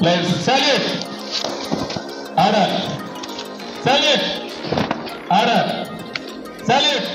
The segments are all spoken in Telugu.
Players, salute. Order. Salute. Order. Salute.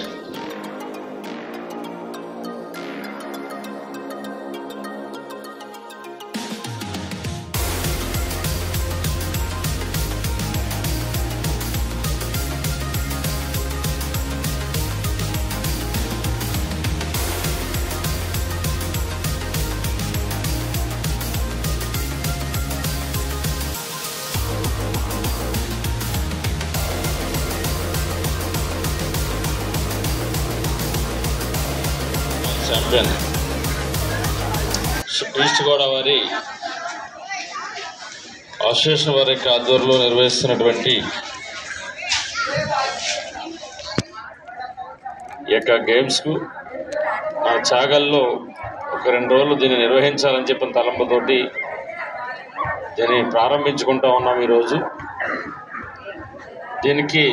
Champion east Godavari association వారి యొక్క ఆధ్వర్యంలో నిర్వహిస్తున్నటువంటి ఈ యొక్క గేమ్స్కు మన చాగల్లో ఒక 2 రోజులు దీన్ని నిర్వహించాలని చెప్పిన తలంపుతోటి దీన్ని ప్రారంభించుకుంటా ఉన్నాం. ఈరోజు దీనికి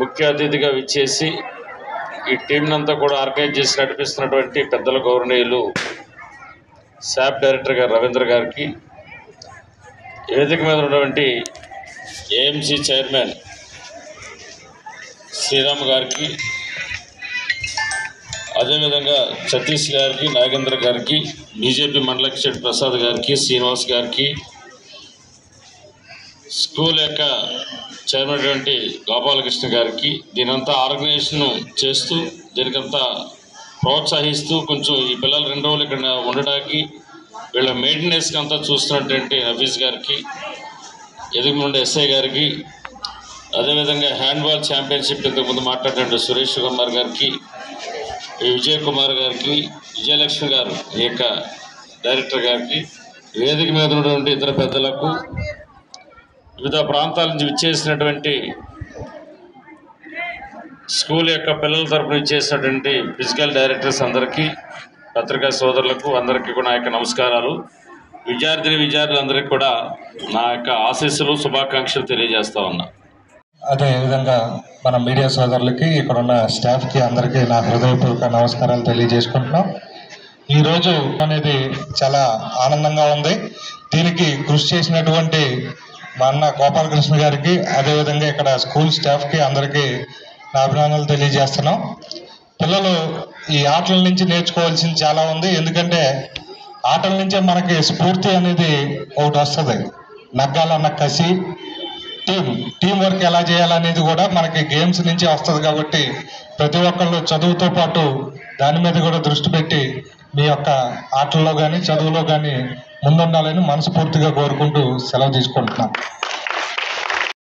ముఖ్య అతిథిగా విచ్చేసి ఈ టీంనంతా కూడా ఆర్గనైజ్ చేసి నడిపిస్తున్నటువంటి పెద్దల గౌరవనీయులు శాప్ డైరెక్టర్ గారు రవీంద్ర గారికి, వేదిక మీద ఉన్నటువంటి ఏఎంసీ చైర్మన్ శ్రీరామ్ గారికి, అదేవిధంగా సతీష్ గారికి, నాగేంద్ర గారికి, బీజేపీ మండల అధ్యక్షుడు ప్రసాద్ గారికి, శ్రీనివాస్ గారికి, స్కూల్ యొక్క చైర్మన్ అటువంటి గోపాలకృష్ణ గారికి, దీనంతా ఆర్గనైజేషన్ చేస్తూ దీనికంతా ప్రోత్సహిస్తూ కొంచెం ఈ పిల్లలు 2 రోజులు ఇక్కడ ఉండడానికి వీళ్ళ మెయింటెనెన్స్కి అంతా చూస్తున్నటువంటి నఫీస్ గారికి, ఎదుగుముండే ఎస్ఐ గారికి, అదేవిధంగా హ్యాండ్బాల్ ఛాంపియన్షిప్ ఇంతకుముందు మాట్లాడినటువంటి సురేష్ కుమార్ గారికి, విజయ్ కుమార్ గారికి, విజయలక్ష్మి గారు ఈ యొక్క డైరెక్టర్ గారికి, వేదిక మీద ఉన్నటువంటి ఇతర పెద్దలకు, వివిధ ప్రాంతాల నుంచి విచ్చేసినటువంటి స్కూల్ యొక్క పిల్లల తరపున విచ్చేసినటువంటి ఫిజికల్ డైరెక్టర్స్ అందరికీ, పత్రికా సోదరులకు అందరికీ కూడా నా యొక్క నమస్కారాలు. విద్యార్థులందరికీ కూడా నా యొక్క ఆశీస్సులు, శుభాకాంక్షలు తెలియజేస్తా ఉన్నా. అదేవిధంగా మన మీడియా సోదరులకి, ఇక్కడ ఉన్న స్టాఫ్కి అందరికీ నా హృదయపూర్వక నమస్కారాలు తెలియజేసుకుంటున్నాం. ఈరోజు అనేది చాలా ఆనందంగా ఉంది. దీనికి కృషి చేసినటువంటి మా అన్న గోపాలకృష్ణ గారికి, అదేవిధంగా ఇక్కడ స్కూల్ స్టాఫ్కి అందరికీ నా అభినందనలు తెలియజేస్తున్నాం. పిల్లలు ఈ ఆటల నుంచి నేర్చుకోవాల్సింది చాలా ఉంది. ఎందుకంటే ఆటల నుంచే మనకి స్ఫూర్తి అనేది ఒకటి వస్తుంది. నగ్గాలన్న కసి, టీం వర్క్ ఎలా చేయాలనేది కూడా మనకి గేమ్స్ నుంచే వస్తుంది. కాబట్టి ప్రతి ఒక్కళ్ళు చదువుతో పాటు దాని మీద కూడా దృష్టి పెట్టి మీ యొక్క ఆటల్లో కానీ చదువులో కానీ ముందుండాలని మనస్ఫూర్తిగా కోరుకుంటూ సెలవు తీసుకుంటున్నాం.